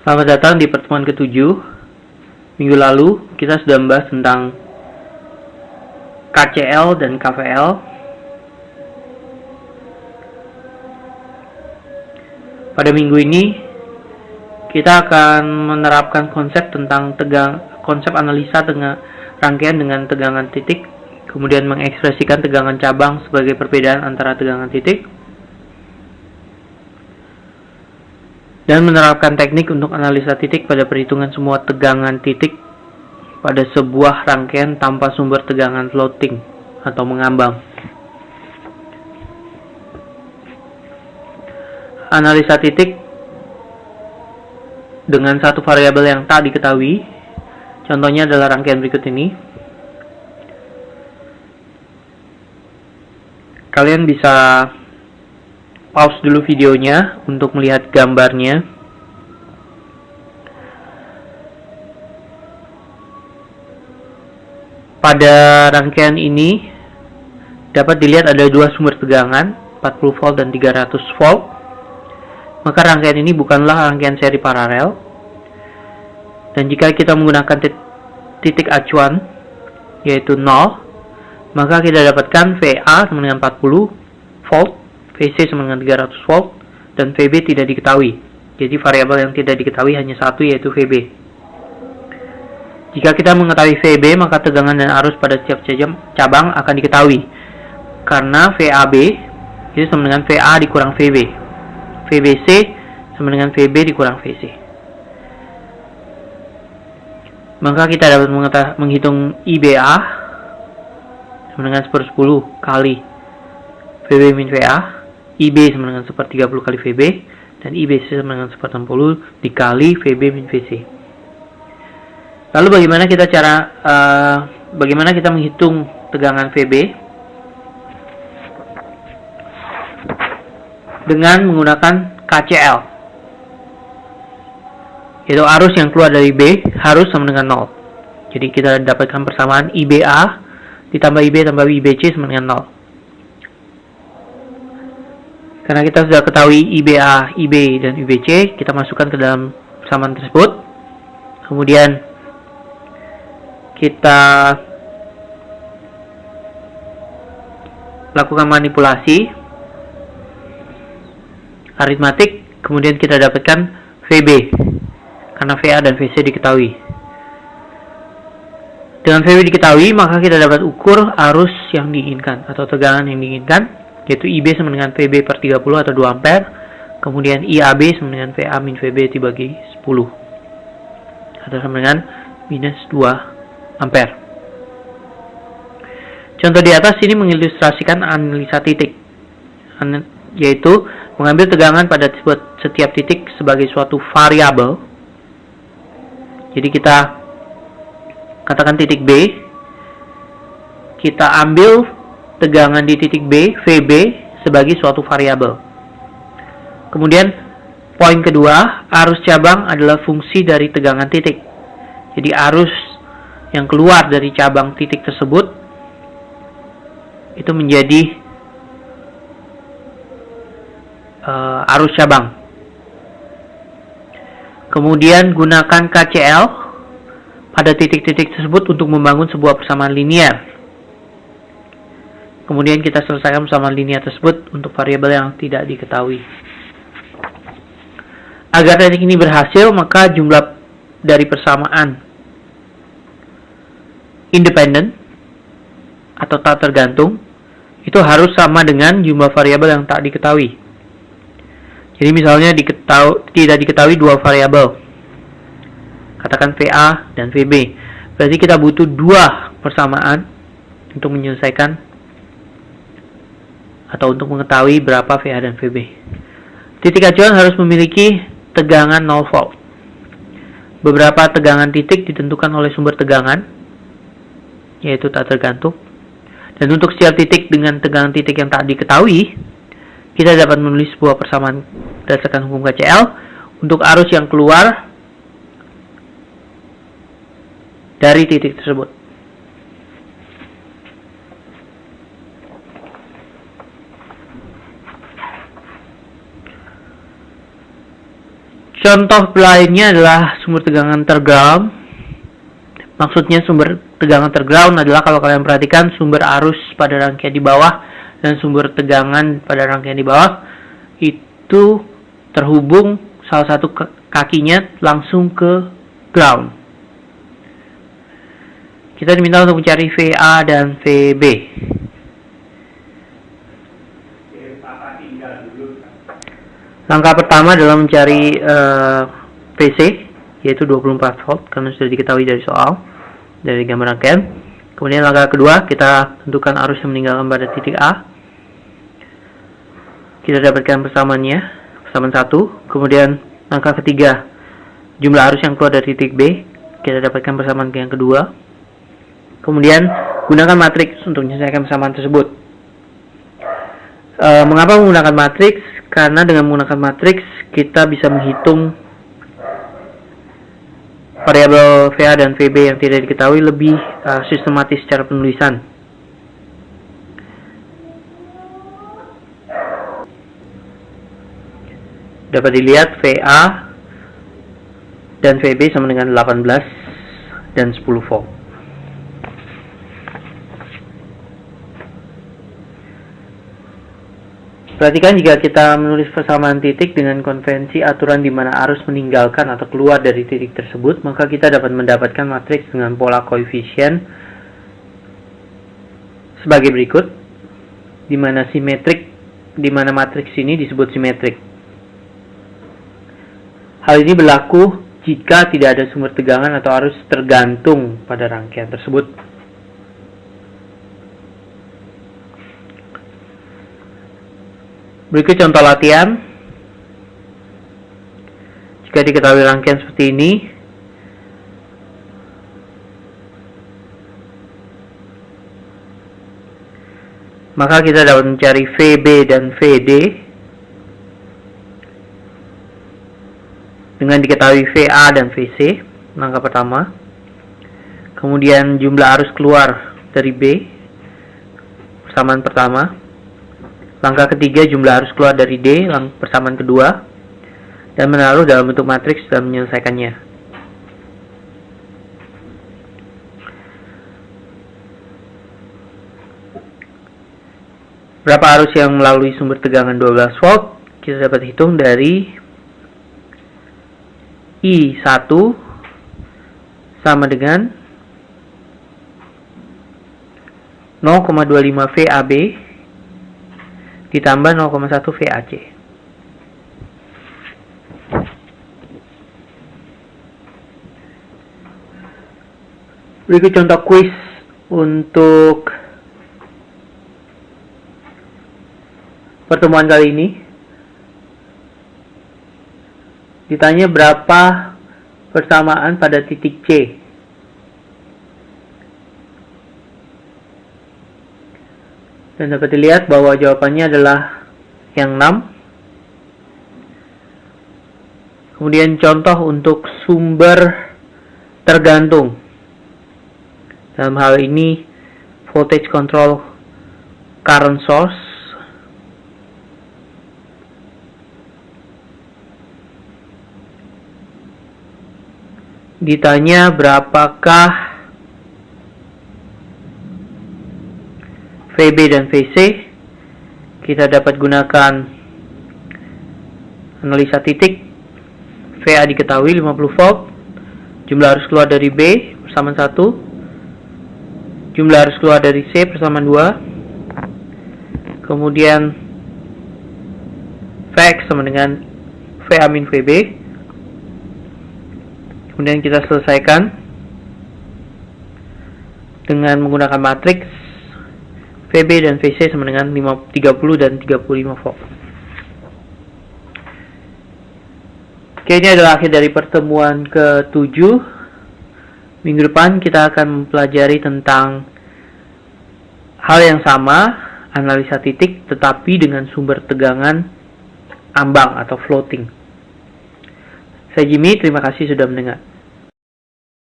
Selamat datang di pertemuan ke-7. Minggu lalu kita sudah membahas tentang KCL dan KVL. Pada minggu ini kita akan menerapkan konsep tentang konsep analisa rangkaian dengan tegangan titik, kemudian mengekspresikan tegangan cabang sebagai perbedaan antara tegangan titik, dan menerapkan teknik untuk analisa titik pada perhitungan semua tegangan titik pada sebuah rangkaian tanpa sumber tegangan floating atau mengambang. Analisa titik dengan satu variabel yang tak diketahui, contohnya adalah rangkaian berikut ini. Kalian bisa pause dulu videonya untuk melihat gambarnya. Pada rangkaian ini dapat dilihat ada dua sumber tegangan, 40 volt dan 300 volt. Maka rangkaian ini bukanlah rangkaian seri paralel. Dan jika kita menggunakan titik acuan yaitu 0, maka kita dapatkan VA sama dengan 40 volt, VC sama dengan 300 volt, dan VB tidak diketahui. Jadi variabel yang tidak diketahui hanya satu, yaitu VB. Jika kita mengetahui VB, maka tegangan dan arus pada setiap cabang akan diketahui. Karena VAB itu sama dengan VA dikurang VB. VBC sama dengan VB dikurang VC. Maka kita dapat menghitung IBA sama dengan 1/10 kali VB min VA. IB sama dengan 1/30 kali VB, dan IBC sama dengan 1/60 dikali VB min VC. Lalu bagaimana kita menghitung tegangan VB? Dengan menggunakan KCL, yaitu arus yang keluar dari B harus sama dengan 0. Jadi kita dapatkan persamaan IBA ditambah IB tambah IBC sama dengan 0. Karena kita sudah ketahui IBA, IB, dan IBC, kita masukkan ke dalam persamaan tersebut. Kemudian kita lakukan manipulasi aritmatik, kemudian kita dapatkan VB, karena VA dan VC diketahui. Dengan VB diketahui, maka kita dapat ukur arus yang diinginkan atau tegangan yang diinginkan, yaitu IB sama dengan VB per 30 atau 2 ampere, kemudian IAB sama dengan VA min VB dibagi 10 atau sama dengan minus 2 ampere. Contoh di atas ini mengilustrasikan analisa titik, yaitu mengambil tegangan pada setiap titik sebagai suatu variabel. Jadi kita katakan titik B, kita ambil tegangan di titik B, VB, sebagai suatu variabel. Kemudian, poin kedua, arus cabang adalah fungsi dari tegangan titik. Jadi, arus yang keluar dari cabang titik tersebut itu menjadi arus cabang. Kemudian, gunakan KCL pada titik-titik tersebut untuk membangun sebuah persamaan linear. Kemudian kita selesaikan persamaan linear tersebut untuk variabel yang tidak diketahui. Agar teknik ini berhasil, maka jumlah dari persamaan independen atau tak tergantung itu harus sama dengan jumlah variabel yang tak diketahui. Jadi misalnya tidak diketahui dua variabel, katakan VA dan VB. Berarti kita butuh dua persamaan untuk menyelesaikan atau untuk mengetahui berapa VA dan VB. Titik acuan harus memiliki tegangan 0 volt. Beberapa tegangan titik ditentukan oleh sumber tegangan, yaitu tak tergantung. Dan untuk setiap titik dengan tegangan titik yang tak diketahui, kita dapat menulis sebuah persamaan berdasarkan hukum KCL untuk arus yang keluar dari titik tersebut. Contoh lainnya adalah sumber tegangan terground. Maksudnya sumber tegangan terground adalah, kalau kalian perhatikan, sumber arus pada rangkaian di bawah dan sumber tegangan pada rangkaian di bawah itu terhubung, salah satu kakinya langsung ke ground. Kita diminta untuk mencari VA dan VB. Langkah pertama adalah mencari VC, yaitu 24 volt, karena sudah diketahui dari soal, dari gambar rangkaian. Kemudian langkah kedua, kita tentukan arus yang meninggalkan pada titik A. Kita dapatkan persamaannya, persamaan 1. Kemudian langkah ketiga, jumlah arus yang keluar dari titik B. Kita dapatkan persamaan yang kedua. Kemudian gunakan matriks untuk menyelesaikan persamaan tersebut. Mengapa menggunakan matriks? Karena dengan menggunakan matriks kita bisa menghitung variabel VA dan VB yang tidak diketahui lebih sistematis secara penulisan. Dapat dilihat VA dan VB sama dengan 18 dan 10 volt. Perhatikan, jika kita menulis persamaan titik dengan konvensi aturan di mana arus meninggalkan atau keluar dari titik tersebut, maka kita dapat mendapatkan matriks dengan pola koefisien sebagai berikut, di mana matriks ini disebut simetrik. Hal ini berlaku jika tidak ada sumber tegangan atau arus tergantung pada rangkaian tersebut. Berikut contoh latihan. Jika diketahui rangkaian seperti ini, maka kita dapat mencari VB dan VD dengan diketahui VA dan VC, langkah pertama. Kemudian jumlah arus keluar dari B, persamaan pertama. Langkah ketiga, jumlah arus keluar dari D, persamaan kedua, dan menaruh dalam bentuk matriks dan menyelesaikannya. Berapa arus yang melalui sumber tegangan 12 volt? Kita dapat hitung dari I1 sama dengan 0,25 VAB ditambah 0,1 VAC. Berikut contoh kuis untuk pertemuan kali ini. Ditanya berapa persamaan pada titik C. Dan dapat dilihat bahwa jawabannya adalah yang 6. Kemudian contoh untuk sumber tergantung. Dalam hal ini voltage control current source. Ditanya berapakah VB dan VC. Kita dapat gunakan analisa titik. VA diketahui 50 volt. Jumlah arus keluar dari B persamaan 1. Jumlah arus keluar dari C persamaan 2. Kemudian VX sama dengan VA min VB. Kemudian kita selesaikan dengan menggunakan matriks. VB dan VC sama dengan 30 dan 35 volt. Oke, ini adalah akhir dari pertemuan ke-7. Minggu depan kita akan mempelajari tentang hal yang sama, analisa titik, tetapi dengan sumber tegangan ambang atau floating. Saya Jimmy, terima kasih sudah mendengar.